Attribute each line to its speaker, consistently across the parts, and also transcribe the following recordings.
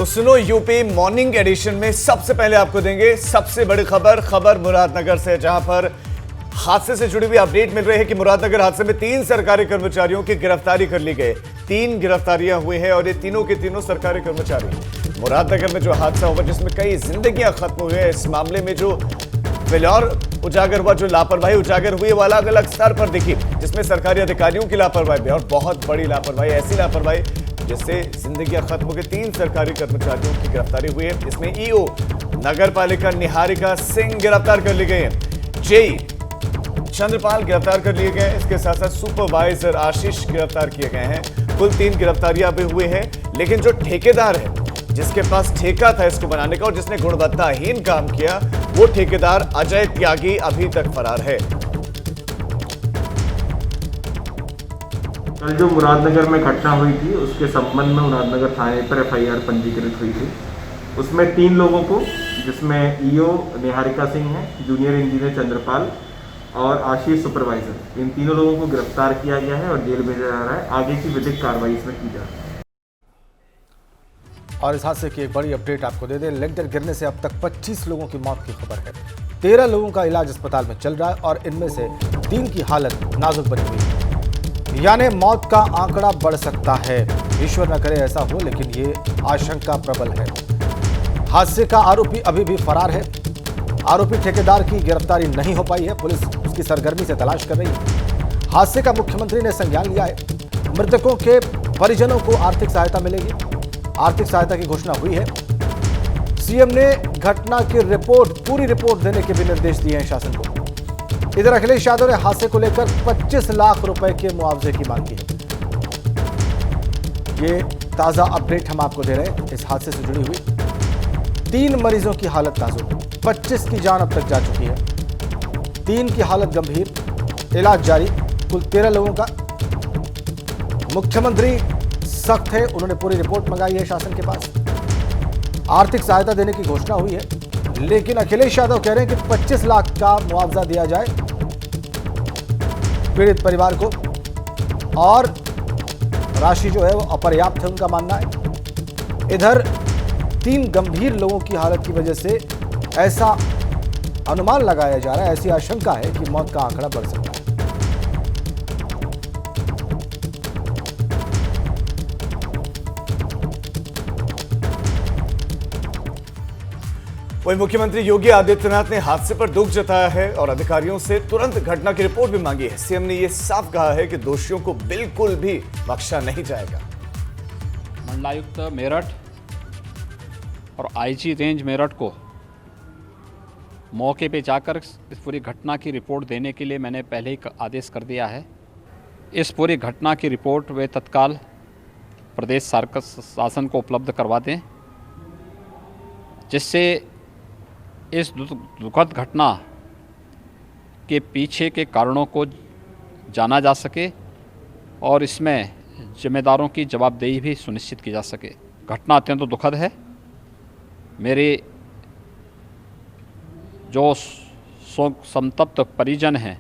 Speaker 1: तो सुनो UP morning addition में सबसे पहले आपको देंगे सबसे बड़ी खबर मुरादनगर से, जहां पर हादसे से जुड़ी हुई अपडेट मिल रही है कि मुरादनगर हादसे में 3 सरकारी कर्मचारियों की गिरफ्तारी कर ली गई। 3 गिरफ्तारियां हुई हैं और ये तीनों के तीनों सरकारी कर्मचारी। मुरादनगर में जो हादसा हुआ जिसमें कई जिंदगियां खत्म हुई है, इस मामले में जो फिलहाल उजागर हुआ, जो लापरवाही उजागर हुई, वो अलग अलग स्तर पर दिखी, जिसमें सरकारी अधिकारियों की लापरवाही भी और बहुत बड़ी लापरवाही, ऐसी लापरवाही जिससे जिंदगियां खत्म हो गई। 3 सरकारी कर्मचारियों की गिरफ्तारी हुई है। इसमें ईओ नगर पालिका निहारिका सिंह गिरफ्तार कर ली गई है, जेई चंद्रपाल गिरफ्तार कर लिए गए। इसके साथ साथ सुपरवाइजर आशीष गिरफ्तार किए गए हैं। कुल 3 गिरफ्तारियां भी हुई हैं, लेकिन जो ठेकेदार है जिसके पास ठेका था इसको बनाने का और जिसने गुणवत्ताहीन काम किया, वो ठेकेदार अजय त्यागी अभी तक फरार है।
Speaker 2: कल जो मुरादनगर में घटना हुई थी उसके संबंध में मुरादनगर थाने पर एफआईआर पंजीकृत हुई थी। उसमें 3 लोगों को, जिसमें ईओ निहारिका सिंह है, जूनियर इंजीनियर चंद्रपाल और आशीष सुपरवाइजर, इन तीनों लोगों को गिरफ्तार किया गया है और जेल भेजा जा रहा है। आगे की विधिक कार्रवाई इसमें की जा रही है।
Speaker 3: और इस हादसे की एक बड़ी अपडेट आपको दे दें, लिंटर गिरने से अब तक 25 लोगों की मौत की खबर है। 13 लोगों का इलाज अस्पताल में चल रहा है और इनमें से 3 की हालत नाजुक बनी हुई है। यानी मौत का आंकड़ा बढ़ सकता है। ईश्वर न करे ऐसा हो, लेकिन ये आशंका प्रबल है। हादसे का आरोपी अभी भी फरार है। आरोपी ठेकेदार की गिरफ्तारी नहीं हो पाई है। पुलिस उसकी सरगर्मी से तलाश कर रही है। हादसे का मुख्यमंत्री ने संज्ञान लिया है। मृतकों के परिजनों को आर्थिक सहायता मिलेगी। आर्थिक सहायता की घोषणा हुई है। सीएम ने घटना की पूरी रिपोर्ट देने के भी निर्देश दिए हैं शासन को। इधर अखिलेश यादव ने हादसे को लेकर 25 लाख रुपए के मुआवजे की मांग की है। ये ताजा अपडेट हम आपको दे रहे हैं इस हादसे से जुड़ी हुई। 3 मरीजों की हालत नाजुक, 25 की जान अब तक जा चुकी है। 3 की हालत गंभीर, इलाज जारी। कुल 13 लोगों का। मुख्यमंत्री सख्त है, उन्होंने पूरी रिपोर्ट मंगाई है शासन के पास। आर्थिक सहायता देने की घोषणा हुई है, लेकिन अखिलेश यादव कह रहे हैं कि 25 लाख का मुआवजा दिया जाए पीड़ित परिवार को, और राशि जो है वो अपर्याप्त है, उनका मानना है। इधर 3 गंभीर लोगों की हालत की वजह से ऐसा अनुमान लगाया जा रहा है, ऐसी आशंका है कि मौत का आंकड़ा बढ़ सकता है।
Speaker 1: वहीं मुख्यमंत्री योगी आदित्यनाथ ने हादसे पर दुख जताया है और अधिकारियों से तुरंत घटना की रिपोर्ट भी मांगी है। सीएम ने यह साफ कहा है कि दोषियों को बिल्कुल भी बख्शा नहीं जाएगा।
Speaker 4: मंडलायुक्त मेरठ और आईजी रेंज मेरठ को मौके पे जाकर इस पूरी घटना की रिपोर्ट देने के लिए मैंने पहले ही आदेश कर दिया है। इस पूरी घटना की रिपोर्ट वे तत्काल प्रदेश शासन को उपलब्ध करवा दें, जिससे इस दुखद घटना के पीछे के कारणों को जाना जा सके और इसमें जिम्मेदारों की जवाबदेही भी सुनिश्चित की जा सके। घटना अत्यंत दुखद है। मेरे जो शोक संतप्त परिजन हैं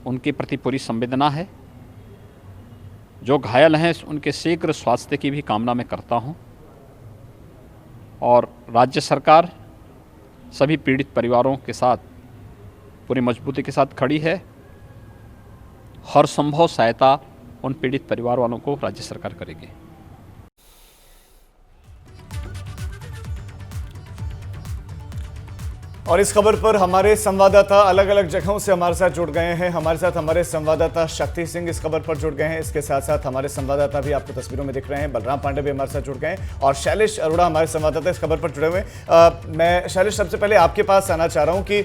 Speaker 4: उनके प्रति पूरी संवेदना है। जो घायल हैं उनके शीघ्र स्वास्थ्य की भी कामना मैं करता हूं, और राज्य सरकार सभी पीड़ित परिवारों के साथ पूरी मजबूती के साथ खड़ी है। हर संभव सहायता उन पीड़ित परिवार वालों को राज्य सरकार करेगी।
Speaker 1: और इस खबर पर हमारे संवाददाता अलग अलग जगहों से हमारे साथ जुड़ गए हैं। हमारे साथ हमारे संवाददाता शक्ति सिंह इस खबर पर जुड़ गए हैं। इसके साथ साथ हमारे संवाददाता भी आपको तस्वीरों में दिख रहे हैं, बलराम पांडे भी हमारे साथ जुड़ गए हैं और शैलेश अरोड़ा हमारे संवाददाता इस खबर पर जुड़े हुए हैं। मैं शैलेश सबसे पहले आपके पास आना चाह रहा हूँ कि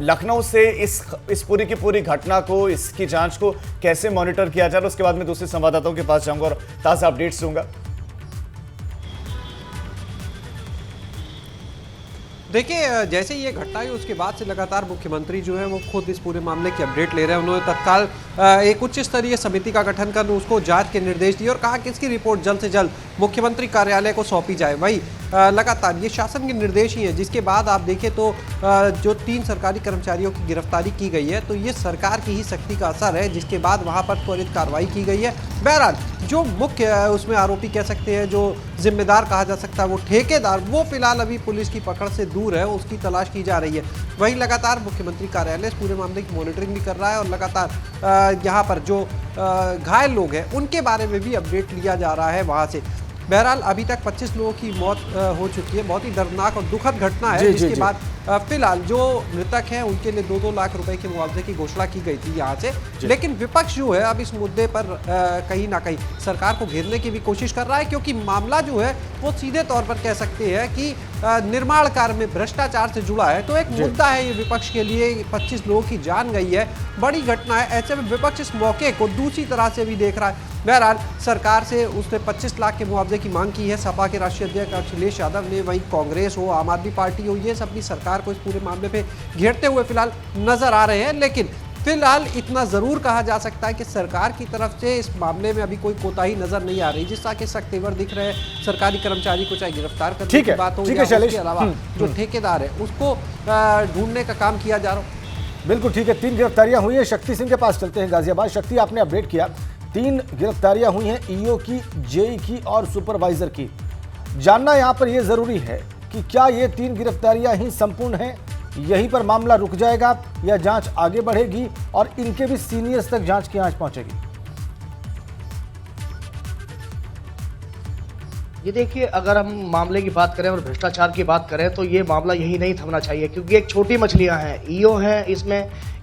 Speaker 1: लखनऊ से इस पूरी की पूरी घटना को, इसकी जाँच को कैसे मॉनिटर किया जा रहा है, उसके बाद मैं दूसरे संवाददाताओं के पास जाऊँगा और ताज़ा अपडेट्स दूंगा।
Speaker 5: देखिए, जैसे ये घटना हुई उसके बाद से लगातार मुख्यमंत्री जो है वो खुद इस पूरे मामले की अपडेट ले रहे हैं। उन्होंने तत्काल एक उच्च स्तरीय समिति का गठन कर उसको जांच के निर्देश दिए और कहा कि इसकी रिपोर्ट जल्द से जल्द मुख्यमंत्री कार्यालय को सौंपी जाए। वही लगातार ये शासन के निर्देश ही हैं, जिसके बाद आप देखें तो जो 3 सरकारी कर्मचारियों की गिरफ्तारी की गई है, तो ये सरकार की ही सख्ती का असर है, जिसके बाद वहाँ पर त्वरित कार्रवाई की गई है। बहरहाल जो मुख्य उसमें आरोपी कह सकते हैं, जो जिम्मेदार कहा जा सकता है, वो ठेकेदार, वो फिलहाल अभी पुलिस की पकड़ से दूर है, उसकी तलाश की जा रही है। वहीं लगातार मुख्यमंत्री कार्यालय इस पूरे मामले की मॉनिटरिंग भी कर रहा है और लगातार यहाँ पर जो घायल लोग हैं उनके बारे में भी अपडेट लिया जा रहा है वहाँ से। बहरहाल अभी तक 25 लोगों की मौत हो चुकी है। बहुत ही दर्दनाक और दुखद घटना है, जिसके बाद फिलहाल जो मृतक हैं उनके लिए 2-2 लाख रुपए के मुआवजे की घोषणा की गई थी यहाँ से। लेकिन विपक्ष जो है अब इस मुद्दे पर कहीं ना कहीं सरकार को घेरने की भी कोशिश कर रहा है, क्योंकि मामला जो है वो सीधे तौर पर कह सकते हैं कि निर्माण कार्य में भ्रष्टाचार से जुड़ा है। तो एक मुद्दा है ये विपक्ष के लिए, 25 लोगों की जान गई है, बड़ी घटना है। ऐसे में विपक्ष इस मौके को दूसरी तरह से भी देख रहा है। बहरहाल सरकार से उसने 25 लाख के मुआवजे की मांग की है। सपा के राष्ट्रीय अध्यक्ष अखिलेश यादव ने, वहीं कांग्रेस हो, आम आदमी पार्टी हो, ये सब भी सरकार को इस पूरे मामले पे घेरते हुए फिलहाल नजर आ रहे हैं। लेकिन फिलहाल इतना जरूर कहा जा सकता है कि सरकार की तरफ से इस मामले में अभी कोई कोताही नजर नहीं आ रही, जिस तरह के सख्त तेवर दिख रहे हैं सरकारी कर्मचारी को, चाहे गिरफ्तार करने की बात हो या उसके अलावा जो ठेकेदार है उसको ढूंढने का काम किया जा रहा है।
Speaker 3: बिल्कुल ठीक है। 3 गिरफ्तारियां हुई हैं। शक्ति सिंह के पास चलते हैं गाजियाबाद। शक्ति, आपने अपडेट किया 3 गिरफ्तारियां हुई हैं, ईओ की, जेई की और सुपरवाइजर की। जानना यहां पर यह जरूरी है कि क्या ये 3 गिरफ्तारियां ही संपूर्ण हैं, यहीं पर मामला रुक जाएगा या जांच आगे बढ़ेगी और इनके भी सीनियर्स तक जांच की आंच पहुंचेगी?
Speaker 6: ये देखिए, अगर हम मामले की बात करें और भ्रष्टाचार की बात करें तो ये मामला यही नहीं थमना चाहिए, क्योंकि एक छोटी मछलियां हैं, ईओ हैं,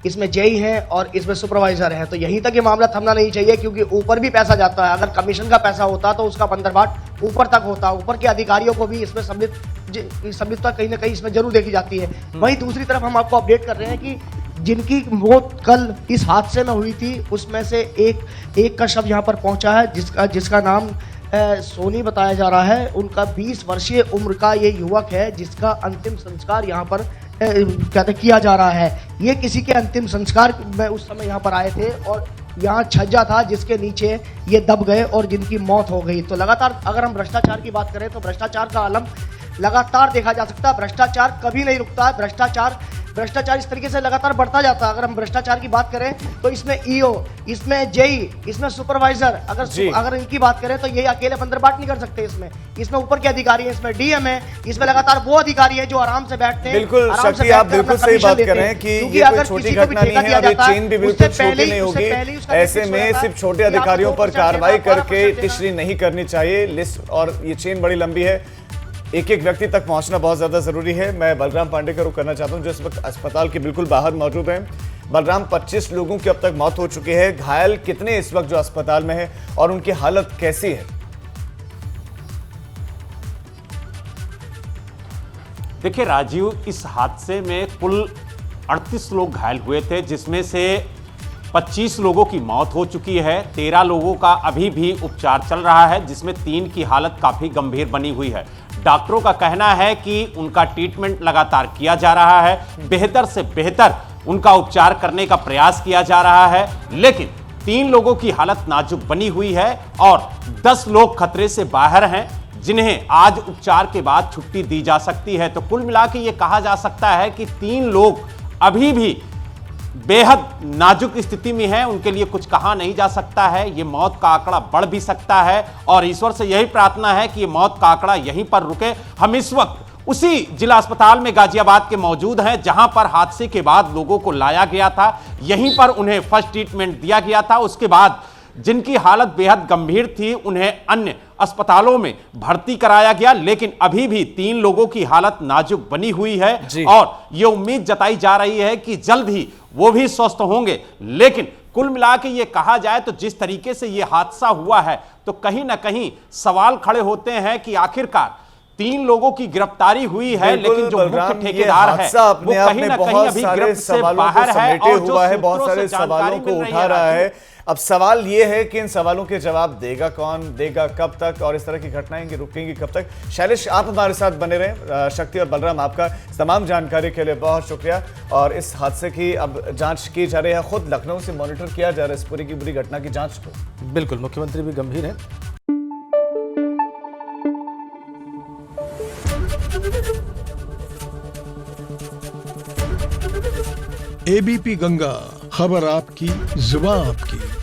Speaker 6: इसमें जेई हैं और इसमें सुपरवाइजर है, तो यहीं तक ये मामला थमना नहीं चाहिए, क्योंकि ऊपर भी पैसा जाता है। अगर कमीशन का पैसा होता तो उसका बंदरबाट ऊपर तक होता, ऊपर के अधिकारियों को भी इसमें सम्मिलितता कहीं ना कहीं इसमें जरूर देखी जाती है। वहीं दूसरी तरफ हम आपको अपडेट कर रहे हैं कि जिनकी मौत कल इस हादसे में हुई थी उसमें से एक का शव यहाँ पर पहुंचा है, जिसका नाम सोनी बताया जा रहा है। उनका 20 वर्षीय उम्र का ये युवक है, जिसका अंतिम संस्कार यहाँ पर किया जा रहा है। ये किसी के अंतिम संस्कार में उस समय यहाँ पर आए थे और यहाँ छज्जा था जिसके नीचे ये दब गए और जिनकी मौत हो गई। तो लगातार अगर हम भ्रष्टाचार की बात करें तो भ्रष्टाचार का आलम लगातार देखा जा सकता है। भ्रष्टाचार कभी नहीं रुकता है। भ्रष्टाचार इस तरीके से लगातार बढ़ता जाता है। अगर हम भ्रष्टाचार की बात करें तो इसमें ईओ, इसमें जेई, इसमें सुपरवाइजर, अगर इनकी बात करें तो ये अकेले बंदरबाट नहीं कर सकते। इसमें ऊपर के अधिकारी हैं, इसमें डीएम है, इसमें लगातार वो अधिकारी है जो आराम से बैठते हैं।
Speaker 1: बिल्कुल शक्ति, आप बिल्कुल सही बात कर रहे हैं कि ये कोई छोटी घटना नहीं है और ये चेन भी बिल्कुल छोटी नहीं होगी। ऐसे में सिर्फ छोटे अधिकारियों पर कार्रवाई करके तिश्री नहीं करनी चाहिए, लिस्ट और ये चेन बड़ी लंबी है, एक एक व्यक्ति तक पहुंचना बहुत ज्यादा जरूरी है। मैं बलराम पांडे का रुख करना चाहता हूं जो इस वक्त अस्पताल के बिल्कुल बाहर मौजूद हैं। बलराम, 25 लोगों की अब तक मौत हो चुकी है, घायल कितने इस वक्त जो अस्पताल में है और उनकी हालत कैसी है?
Speaker 7: देखिए राजीव, इस हादसे में कुल 38 लोग घायल हुए थे, जिसमें से 25 लोगों की मौत हो चुकी है। 13 लोगों का अभी भी उपचार चल रहा है, जिसमें 3 की हालत काफी गंभीर बनी हुई है। डॉक्टरों का कहना है कि उनका ट्रीटमेंट लगातार किया जा रहा है, बेहतर से बेहतर उनका उपचार करने का प्रयास किया जा रहा है, लेकिन 3 लोगों की हालत नाजुक बनी हुई है और 10 लोग खतरे से बाहर हैं, जिन्हें आज उपचार के बाद छुट्टी दी जा सकती है। तो कुल मिला के ये कहा जा सकता है कि 3 लोग अभी भी बेहद नाजुक स्थिति में है, उनके लिए कुछ कहा नहीं जा सकता है। ये मौत का आंकड़ा बढ़ भी सकता है और ईश्वर से यही प्रार्थना है कि ये मौत का आंकड़ा यहीं पर रुके। हम इस वक्त उसी जिला अस्पताल में गाजियाबाद के मौजूद हैं जहां पर हादसे के बाद लोगों को लाया गया था, यहीं पर उन्हें फर्स्ट ट्रीटमेंट दिया गया था। उसके बाद जिनकी हालत बेहद गंभीर थी उन्हें अन्य अस्पतालों में भर्ती कराया गया, लेकिन अभी भी 3 लोगों की हालत नाजुक बनी हुई है और यह उम्मीद जताई जा रही है कि जल्द ही वो भी स्वस्थ होंगे। लेकिन कुल मिला के ये कहा जाए तो जिस तरीके से ये हादसा हुआ है तो कहीं ना कहीं सवाल खड़े होते हैं कि आखिरकार 3 लोगों की गिरफ्तारी हुई है, लेकिन जो मुख्य ठेकेदार है वो कहीं ना कहीं अभी गिरफ्त से बाहर है और जो
Speaker 1: बहुत सारे सवालों को उठा रहा है। अब सवाल ये है कि इन सवालों के जवाब देगा कौन, देगा कब तक और इस तरह की घटनाएं रुकेंगी कब तक? शैलेश, आप हमारे साथ बने रहें। शक्ति और बलराम, आपका तमाम जानकारी के लिए बहुत शुक्रिया। और इस हादसे की अब जांच की जा रही है, खुद लखनऊ से मॉनिटर किया जा रहा है इस पूरी की पूरी घटना की जांच को।
Speaker 3: बिल्कुल, मुख्यमंत्री भी गंभीर है।
Speaker 8: एबीपी गंगा, खबर आपकी, जुबान आपकी।